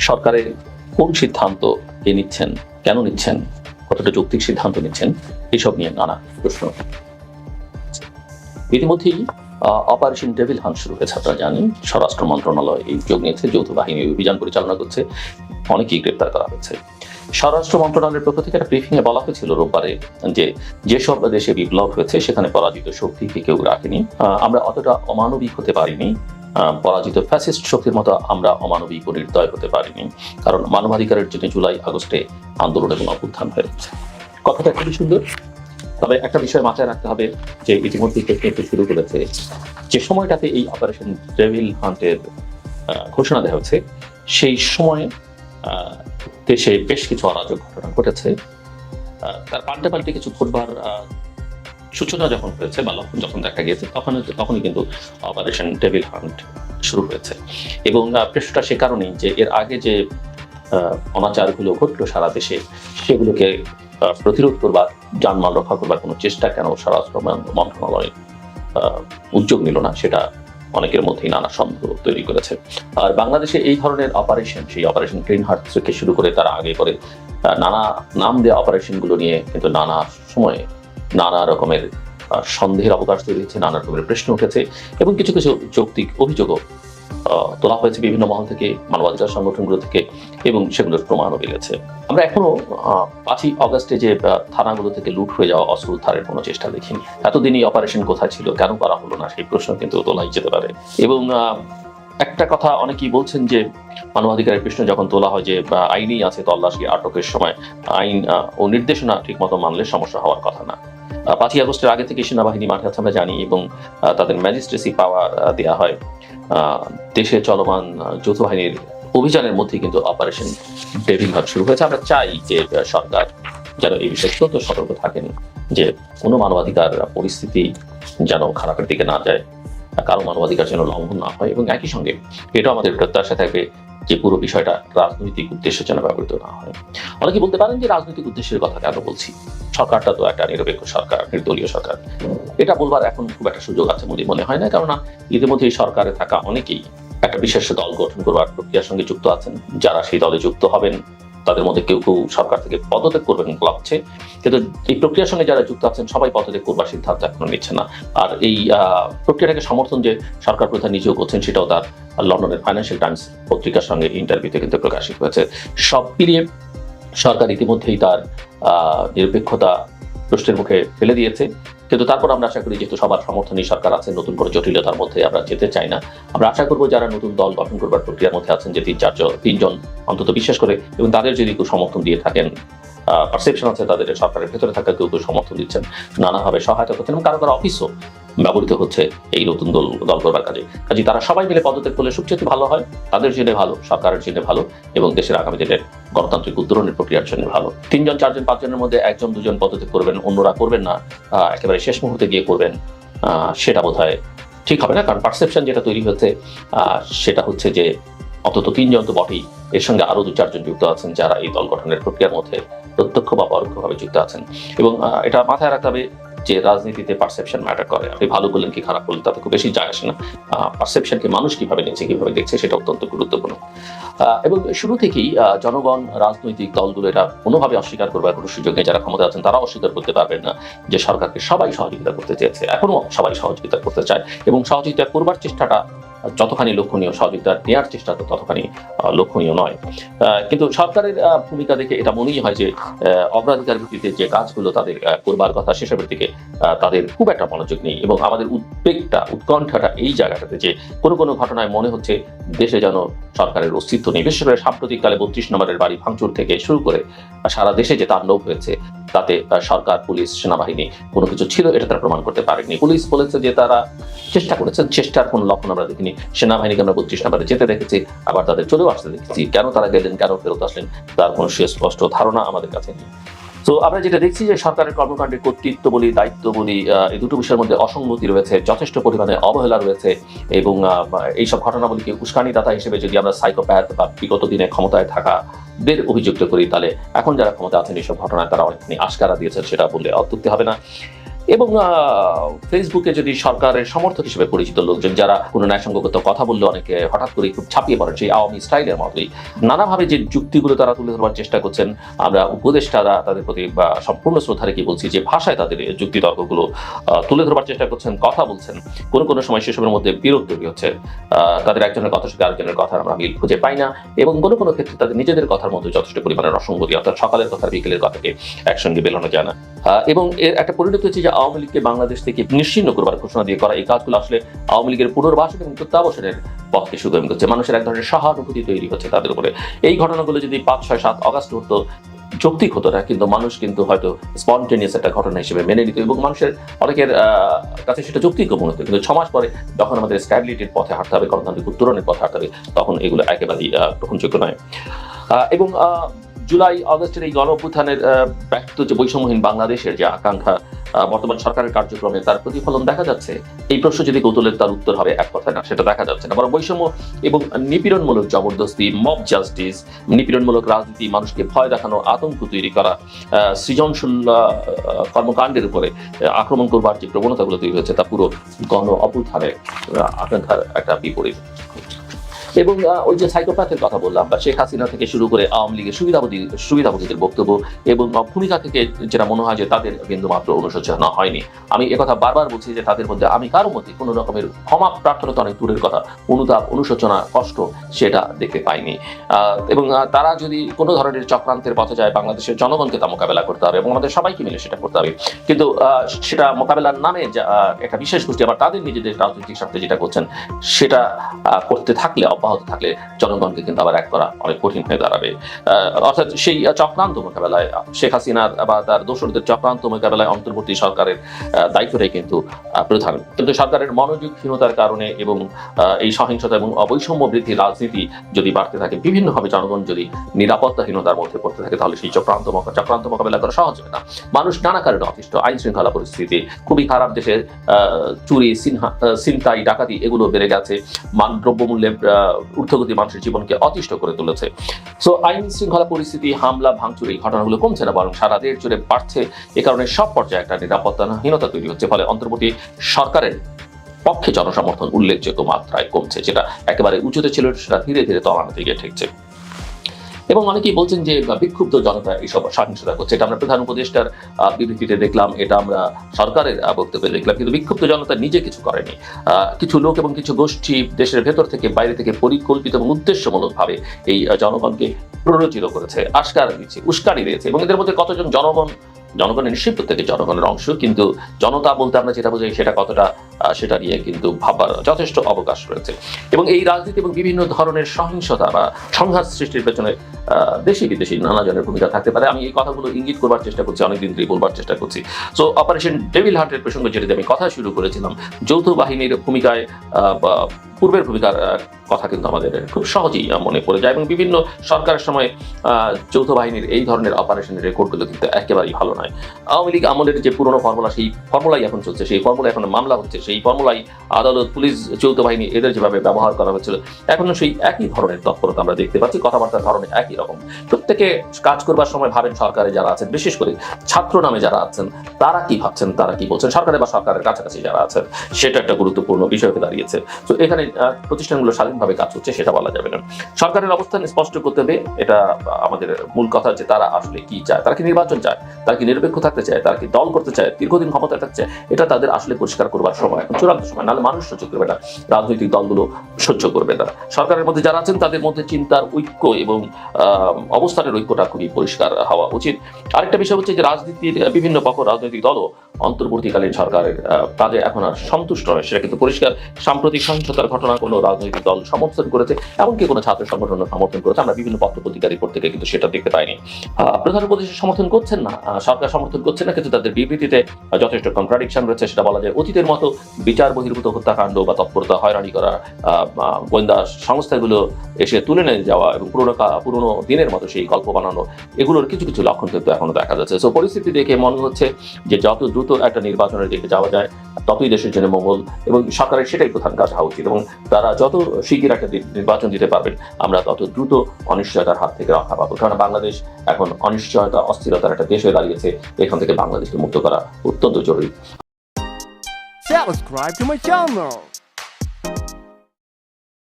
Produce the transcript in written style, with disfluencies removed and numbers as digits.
সরকারের কোন সিদ্ধান্ত নিচ্ছেন, কেন নিচ্ছেন, কতটা যৌক্তিক সিদ্ধান্ত নিচ্ছেন, এসব নিয়ে নানা প্রশ্ন। ইতিমধ্যেই অপারেশন ডেভিল হান্ট শুরু হয়েছে, আপনারা জানেন। স্বরাষ্ট্র মন্ত্রণালয় এই উদ্যোগ নিয়েছে, যৌথ বাহিনী অভিযান পরিচালনা করছে, অনেকেই গ্রেপ্তার করা হয়েছে। স্বরাষ্ট্র মন্ত্রণালয়ের পক্ষ থেকে একটা ব্রিফিংয়ে বলা হয়েছিল রোববারে যে যেসব দেশে বিপ্লব হয়েছে সেখানে পরাজিত শক্তিকে কেউ রাখেনি, আমরা অতটা অমানবিক হতে পারিনি, পরাজিত ফ্যাসিস্ট শক্তির মতো আমরা অমানবিক ও নির্দয় হতে পারিনি, কারণ মানবাধিকারের জন্য জুলাই আগস্টে আন্দোলন এবং অভ্যুত্থান হয়েছে। কথাটা খুবই সুন্দর, তবে একটা বিষয় মাথায় রাখতে হবে যে ইতিমধ্যে প্রশ্ন শুরু করেছে যে সময়টাতে এই অপারেশন ডেভিল হান্টের ঘোষণা দেওয়া হয়েছে সেই সময়ে দেশে বেশ কিছু অরাজক ঘটনা ঘটেছে। তার পাল্টে কিছু ঘটবার সূচনা যখন হয়েছে বা লক্ষণ যখন দেখা গিয়েছে তখনই কিন্তু অপারেশন ডেভিল হান্ট শুরু হয়েছে। এবং প্রশ্নটা সে কারণেই যে এর আগে যে অনাচারগুলো ঘটলো সারা দেশে সেগুলোকে প্রতিরোধ করবার, জানমাল রক্ষা করবার কোনো চেষ্টা কেন স্বরাষ্ট্র মন্ত্রণালয় উদ্যোগ নিল না, সেটা অনেকের মধ্যেই নানা সন্দেহ তৈরি করেছে। আর বাংলাদেশে এই ধরনের অপারেশন, সেই অপারেশন গ্রিন হার্ট থেকে শুরু করে তার আগে পরে নানা নাম দেওয়া অপারেশনগুলো নিয়ে কিন্তু নানা সময়ে নানা রকমের সন্দেহের অবকাশ তৈরি হয়েছে, নানা রকমের প্রশ্ন উঠেছে এবং কিছু কিছু যৌক্তিক অভিযোগও তোলা হয়েছে বিভিন্ন মহল থেকে, মানবাধিকার সংগঠনগুলো থেকে, এবং সেগুলোর প্রমাণও মিলেছে। আমরা এখনো 5ই অগস্টে যে থানাগুলো থেকে লুট হয়ে যাওয়া অস্ত্র উদ্ধারের কোনো চেষ্টা দেখিনি। এতদিনই অপারেশন কোথায় ছিল, কেন করা হলো না, সেই প্রশ্ন কিন্তু তোলাই যেতে পারে। এবং একটা কথা অনেকেই বলছেন যে মানবাধিকারের প্রশ্ন যখন তোলা হয় যে আইনই আছে তল্লাশি আটকের সময়, আইন ও নির্দেশনা ঠিক মতো মানলে সমস্যা হওয়ার কথা না। 5ই আগস্টের আগে থেকে সেনাবাহিনী মাঠে আছে আমরা জানি, এবং তাদের ম্যাজিস্ট্রেসি পাওয়ার দেওয়া হয়। দেশে চলমান যৌথ বাহিনীর অভিযানের মধ্যে কিন্তু অপারেশন ডেভিল হান্ট শুরু হয়েছে। আমরা চাই যে সরকার যেন এই বিষয়ে অত্যন্ত সতর্ক থাকেন যে কোনো মানবাধিকার পরিস্থিতি যেন খারাপের দিকে না যায়, কারো মানবাধিকার যেন লঙ্ঘন না হয়, এবং একই সঙ্গে এটাও আমাদের প্রত্যাশা থাকবে যে পুরো বিষয়টা রাজনৈতিক উদ্দেশ্যে যেন ব্যবহৃত না হয়। অনেকে বলতে পারেন যে রাজনৈতিক উদ্দেশ্যের কথা কেন বলছি, সরকারটা তো একটা নিরপেক্ষ সরকার, নির্দলীয় সরকার। এটা বলবার এখন খুব একটা সুযোগ আছে বলে মনে হয় না, কেননা ইতিমধ্যে এই সরকারে থাকা অনেকেই একটা বিশেষ দল গঠন করবার প্রক্রিয়ার সঙ্গে যুক্ত আছেন। যারা সেই দলে যুক্ত হবেন তাদের মধ্যে কেউ কেউ সরকার থেকে পদত্যাগ করবেন বলা হচ্ছে, কিন্তু এই প্রক্রিয়ার সঙ্গে যারা যুক্ত আছেন সবাই পদত্যাগ করবার সিদ্ধান্ত এখনো নিচ্ছে না। আর এই প্রক্রিয়াটাকে সমর্থন যে সরকার প্রধান নিজেও করছেন সেটাও তার লন্ডনের ফাইন্যান্সিয়াল টাইমস পত্রিকার সঙ্গে ইন্টারভিউতে কিন্তু প্রকাশিত হয়েছে। সব মিলিয়ে সরকার ইতিমধ্যেই তার নিরপেক্ষতা প্রশ্নের মুখে ফেলে দিয়েছে, কিন্তু তারপর আমরা আশা করি যেহেতু সবার সমর্থনই সরকার আছে, নতুন করে জটিলতার মধ্যে আমরা যেতে চাই না। আমরা আশা করবো যারা নতুন দল গঠন করবার প্রক্রিয়ার মধ্যে আছেন, যে 3-4জন অন্তত বিশেষ করে, এবং তাদের যদি কেউ সমর্থন দিয়ে থাকেন, পারসেপশন আছে তাদের সরকারের ভেতরে থাকা কেউ কেউ সমর্থন দিচ্ছেন, নানাভাবে সহায়তা করছেন, এবং কারো কারো অফিসও ব্যবহৃত হচ্ছে এই নতুন দল করবার কাজে। তারা সবাই মিলে পদত্যাগ করলে সবচেয়ে ভালো হয়, তাদের জন্য ভালো, সরকারের জন্য ভালো, এবং দেশের আগামী দিনের গণতান্ত্রিক উত্তরণের প্রক্রিয়ার জন্য ভালো। 3জন 4জন 5জনের মধ্যে 1-2জন পদত্যাগ করবেন, অন্যরা করবেন না, একেবারে শেষ মুহূর্তে গিয়ে করবেন, সেটা বোধহয় ঠিক হবে না। কারণ পারসেপশন যেটা তৈরি হচ্ছে সেটা হচ্ছে যে অন্তত 3জন তো বটেই, এর সঙ্গে আরো 2-4জন যুক্ত আছেন যারা এই দল গঠনের প্রক্রিয়ার মধ্যে প্রত্যক্ষ বা পরোক্ষভাবে যুক্ত আছেন। এবং এটা মাথায় রাখতে হবে যে রাজনীতিতে পারসেপশন ম্যাটার করে। আপনি ভালো করলেন কি খারাপ করলেন তাতে খুব বেশি যায় আসে না, পারসেপশনকে মানুষ কিভাবে নিচ্ছে, কিভাবে দেখছে, সেটা অত্যন্ত গুরুত্বপূর্ণ। এবং শুরু থেকেই জনগণ, রাজনৈতিক দলগুলো এটা কোনোভাবে অস্বীকার করবার কোনো সুযোগ নেই। যারা ক্ষমতা আছেন তারা অস্বীকার করতে পারবেন না যে সরকারকে সবাই সহযোগিতা করতে চেয়েছে, এখনো সবাই সহযোগিতা করতে চায়, এবং সহযোগিতা করবার চেষ্টাটা যতখানি লক্ষণীয়, সহযোগিতা নেওয়ার চেষ্টা তো ততখানি লক্ষণীয় নয়। কিন্তু সরকারের ভূমিকা দেখে এটা মনেই হয় যে অগ্রাধিকার ভিত্তিতে যে কাজগুলো তাদের করবার কথা সেসবের দিকে তাদের খুব একটা মনোযোগ নেই। এবং আমাদের উদ্বেগটা, উৎকণ্ঠাটা এই জায়গাটাতে যে কোনো ঘটনায় মনে হচ্ছে দেশে যেন সরকারের অস্তিত্ব নেই। বিশেষ করে সাম্প্রতিককালে 32 নম্বরের বাড়ি ভাঙচুর থেকে শুরু করে সারা দেশে যে তাণ্ডব হয়েছে, তাতে সরকার, পুলিশ, সেনাবাহিনী কোনো কিছু ছিল এটা তারা প্রমাণ করতে পারেনি। পুলিশ বলেছে যে তারা চেষ্টা করেছেন, চেষ্টার কোনো লক্ষণ আমরা দেখিনি। সেনাবাহিনীকে আমরা 32 নম্বরে যেতে দেখেছি, আবার তাদের চলেও আসতে দেখেছি। কেন তারা গেলেন, কেন ফেরত আসলেন, তার কোনো সুস্পষ্ট ধারণা আমাদের কাছে নেই। তো আমরা যেটা দেখছি যে সরকারের কর্মকাণ্ডের কর্তৃত্ব বলি, দায়িত্ব বলি, এই দুটো বিষয়ের মধ্যে অসঙ্গতি রয়েছে, যথেষ্ট পরিমাণে অবহেলা রয়েছে। এবং এইসব ঘটনাবলীকে উস্কানিদাতা হিসেবে যদি আমরা সাইকোপ্যাথ বা বিগত দিনে ক্ষমতায় থাকাদের অভিযুক্ত করি, তাহলে এখন যারা ক্ষমতা আছেন এইসব ঘটনায় তারা অনেকখানি আশকারা দিয়েছেন, সেটা বললে অত্যুক্তি হবে না। এবং ফেসবুকে যদি সরকারের সমর্থক হিসেবে পরিচিত লোকজন যারা কোনো ন্যায়সঙ্গত কথা বললে অনেকে হঠাৎ করে খুব ছাপিয়ে পড়েন সেই আওয়ামী স্টাইলের মতোই নানাভাবে যে যুক্তিগুলো তারা তুলে ধরবার চেষ্টা করছেন, আমরা উপদেষ্টারা তাদের প্রতি সম্পূর্ণ শ্রদ্ধা রেখে বলছি যে ভাষায় তাদের যুক্তি তর্কগুলো তুলে ধরবার চেষ্টা করছেন, কথা বলছেন, কোনো সময় সেসবের মধ্যে বিরোধ তৈরি হচ্ছে, তাদের একজনের কথার সাথে আরেকজনের কথার আমরা মিল খুঁজে পাই না এবং কোনো ক্ষেত্রে তাদের নিজেদের কথার মধ্যে যথেষ্ট পরিমাণে অসঙ্গতি, অর্থাৎ সকালের কথা বিকেলের কথাকে একসঙ্গে বেলানো যায় না। এবং এর একটা পরিণতি হচ্ছে যে আওয়ামী লীগকে বাংলাদেশ থেকে নিশ্চিহ্ন করবার ঘোষণা দিয়ে করা এই কাজগুলো আসলে আওয়ামী লীগের পুনর্বাসন এবং প্রত্যাবাসনের পথকে সুগম করছে। মানুষের এক ধরনের সহানুভূতি তৈরি হচ্ছে তাদের উপরে। এই ঘটনাগুলো যদি 5, 6, 7 অগাস্ট হতো যৌক্তিক হতো না, কিন্তু মানুষ কিন্তু হয়তো স্পন্টেনিয়াস একটা ঘটনা হিসেবে মেনে নিত এবং মানুষের অনেকের কাছে সেটা যৌক্তিক মনে হতো। কিন্তু 6 মাস পরে যখন আমাদের স্ট্যাবিলিটির পথে হাঁটতে হবে, গণতান্ত্রিক উত্তরণের পথে হাঁটতে হবে, তখন এগুলো একেবারেই গ্রহণযোগ্য নয়। এবং জুলাই আগস্টের এই গণ অভ্যুত্থানের ব্যক্ত যে বৈষম্যহীন বাংলাদেশের যে আকাঙ্ক্ষা বর্তমান সরকারের কার্যক্রমে তার প্রতিফলন দেখা যাচ্ছে। এই প্রশ্ন যদি কৌতূহলের, তার উত্তর হবে এক কথায় না, সেটা দেখা যাচ্ছে না। বরং বৈষম্য এবং নিপীড়নমূলক জবরদস্তি, মব জাস্টিস, নিপীড়নমূলক রাজনীতি, মানুষকে ভয় দেখানো, আতঙ্ক তৈরি করা, সৃজনশীল কর্মকাণ্ডের উপরে আক্রমণ করবার যে প্রবণতাগুলো তৈরি হচ্ছে তা পুরো গণ অভ্যুত্থানের আকাঙ্ক্ষার একটা বিপরীত। এবং ওই যে সাইকোপ্যাথের কথা বললাম, বা শেখ হাসিনা থেকে শুরু করে আওয়ামী লীগের সুবিধাভোগীদের বক্তব্য এবং ভূমিকা থেকে যেটা মনে হয় যে তাদের বিন্দুমাত্র অনুশোচনা হয়নি। আমি একথা বারবার বলছি যে তাদের মধ্যে আমি কারোর মধ্যে কোনো রকমের ক্ষমা প্রার্থনা তো অনেক দূরের কথা, অনুতাপ, অনুশোচনা, কষ্ট সেটা দেখতে পাইনি। এবং তারা যদি কোনো ধরনের চক্রান্তের পথে যায়, বাংলাদেশের জনগণকে তা মোকাবেলা করতে হবে এবং আমাদের সবাইকে মিলে সেটা করতে হবে। কিন্তু সেটা মোকাবেলার নামে একটা বিশেষ গোষ্ঠী আবার তাদের নিজেদের রাজনৈতিক স্বার্থে যেটা করছেন সেটা করতে থাকলে, অব্যাহত থাকলে জনগণকে কিন্তু আবার এক করা অনেক কঠিন হয়ে দাঁড়াবে। অর্থাৎ সেই চক্রান্ত মোকাবেলায়, শেখ হাসিনার বা তার দোসরদের চক্রান্ত মোকাবেলায় অন্তর্বর্তী সরকারের দায়িত্বটাই কিন্তু প্রধান। কিন্তু সরকারের মনোযোগহীনতার কারণে এবং এই সহিংসতা এবং অবৈষম্য বৃদ্ধির রাজনীতি যদি বাড়তে থাকে, বিভিন্নভাবে জনগণ যদি নিরাপত্তাহীনতার মধ্যে পড়তে থাকে, তাহলে সেই চক্রান্ত মোকাবেলা করা সহজ হবে না। মানুষ নানা কারণে অতিষ্ঠ, আইন শৃঙ্খলা পরিস্থিতি খুবই খারাপ, দেশের চুরি, ছিনতাই, ডাকাতি এগুলো বেড়ে গেছে, দ্রব্যমূল্যের ঊর্ধ্বগতি মানুষের জীবনকে অতিষ্ঠ করে তুলেছে। সো আইন শৃঙ্খলা পরিস্থিতি, হামলা, ভাঙচুর এই ঘটনাগুলো কমছে না, বরং সারা দেশ জুড়ে বাড়ছে। এ কারণে সব পর্যায়ে একটা নিরাপত্তাহীনতা তৈরি হচ্ছে, ফলে অন্তর্বর্তী সরকারের পক্ষে জনসমর্থন উল্লেখযোগ্য মাত্রায় কমছে। যেটা একেবারে উঁচুতে ছিল সেটা ধীরে ধীরে তলানিতে গিয়ে ঠেকছে। এবং অনেকেই বলছেন যে বিক্ষুব্ধ জনতা এইসব সহিংসতা করছে। এটা আমরা প্রধান উপদেষ্টার বিবৃতিতে দেখলাম, এটা আমরা সরকারের বক্তব্যে দেখলাম, কিন্তু বিক্ষুব্ধ জনতা নিজে কিছু করেনি। কিছু লোক এবং কিছু গোষ্ঠী দেশের ভেতর থেকে বাইরে থেকে পরিকল্পিত এবং উদ্দেশ্যমূলকভাবে এই জনগণকে প্ররোচিত করেছে, উস্কানি দিয়েছে। এবং এদের মধ্যে কতজন জনগণের নিশ্চয়ই প্রত্যেকে জনগণের অংশ, কিন্তু জনতা বলতে আমরা যেটা বোঝাই সেটা কতটা, সেটা নিয়ে কিন্তু ভাববার যথেষ্ট অবকাশ রয়েছে। এবং এই রাজনীতি এবং বিভিন্ন ধরনের সহিংসতা বা সংঘাত সৃষ্টির পেছনে দেশি বিদেশি নানা জনের ভূমিকা থাকতে পারে। আমি এই কথাগুলো ইঙ্গিত করবার চেষ্টা করছি, অনেকদিন ধরে বলবার চেষ্টা করছি। সো অপারেশন ডেভিল হান্টের প্রসঙ্গে যেটা আমি কথা শুরু করেছিলাম, যৌথ বাহিনীর ভূমিকায় পূর্বের ভূমিকার কথা কিন্তু আমাদের খুব সহজেই মনে পড়ে যায়। এবং বিভিন্ন সরকারের সময় যৌথ বাহিনীর এই ধরনের অপারেশনের রেকর্ডগুলো কিন্তু একেবারেই ভালো নয়। আওয়ামী লীগ আমলের যে পুরনো ফর্মুলা, সেই ফর্মুলাই এখন চলছে, সেই ফর্মুলা এখন মামলা হচ্ছে, সেই ফর্মুলাই আদালত, পুলিশ, যৌথ বাহিনী এদের যেভাবে ব্যবহার করা হচ্ছিল, এখনো সেই একই ধরনের তৎপরতা আমরা দেখতে পাচ্ছি। কথাবার্তার ধরনে একই রকম। প্রত্যেকে কাজ করবার সময় ভাবেন সরকারে যারা আছেন, বিশেষ করে ছাত্র নামে যারা আছেন, তারা কি ভাবছেন, তারা কি বলছেন, সরকারে বা সরকারের কাছাকাছি যারা আছেন, সেটা একটা গুরুত্বপূর্ণ বিষয় হয়ে দাঁড়িয়েছে। তো এখানে প্রতিষ্ঠানগুলো স্বাধীনভাবে কাজ হচ্ছে সেটা বলা যাবে না। সরকারের অবস্থান স্পষ্ট করতে হবে, এটা আমাদের মূল কথা, যে তারা আসলে কি চায়, তারা কি নির্বাচন চায়, তারা কি নিরপেক্ষ থাকতে চায়, তারা কি দল করতে চায়, দীর্ঘদিন ক্ষমতায় থাকতে চায়, এটা তাদের আসলে পরিষ্কার করবার সময়, এখন চূড়ান্ত সময়। নাহলে মানুষ সহ্য করবে না, রাজনৈতিক দলগুলো সহ্য করবে না। সরকারের মধ্যে যারা আছেন তাদের মধ্যে চিন্তার ঐক্য এবং অবস্থানের ঐক্যটা খুবই পরিষ্কার হওয়া উচিত। আরেকটা বিষয় হচ্ছে যে রাজনীতির বিভিন্ন পক্ষ, রাজনৈতিক দলও অন্তর্বর্তীকালীন সরকারের কাজে এখন আর সন্তুষ্ট নয়, সেটা কিন্তু পরিষ্কার। সাম্প্রতিক সহিংসতার ঘটনা কোনো রাজনৈতিক দল সমর্থন করেছে, এমনকি কোনো ছাত্র সংগঠন সমর্থন করেছে, আমরা বিভিন্ন পত্র পত্রিকার রিপোর্ট থেকে কিন্তু সেটা দেখতে পাইনি। প্রধান উপদেষ্টা সমর্থন করছেন না, সরকার সমর্থন করছে না, কিন্তু তাদের বিবৃতিতে যথেষ্ট কন্ট্রাডিকশন রয়েছে। সেটা বলা যায় অতীতের মতো বিচার বহির্ভূত হত্যাকাণ্ড বা তৎপরতা, হয়রানি করা, গোয়েন্দা সংস্থাগুলো এসে তুলে নিয়ে যাওয়া এবং পুরনো দিনের মতো সেই গল্প বানানো, এগুলোর কিছু কিছু লক্ষণ কিন্তু এখনো দেখা যাচ্ছে। সো পরিস্থিতি দেখে মনে হচ্ছে যে যত দ্রুত একটা নির্বাচনের দিকে যাওয়া যায় ততই দেশের জন্য মঙ্গল, এবং সরকারের সেটাই প্রধান কাজ হওয়া উচিত, এবং তারা যত শিগগির একটা নির্বাচন দিতে পারবেন আমরা তত দ্রুত অনিশ্চয়তার হাত থেকে রক্ষা পাবো। কারণ বাংলাদেশ এখন অনিশ্চয়তা, অস্থিরতার একটা দেশ হয়ে দাঁড়িয়েছে। এখান থেকে বাংলাদেশকে মুক্ত করা অত্যন্ত জরুরি। Subscribe to my channel.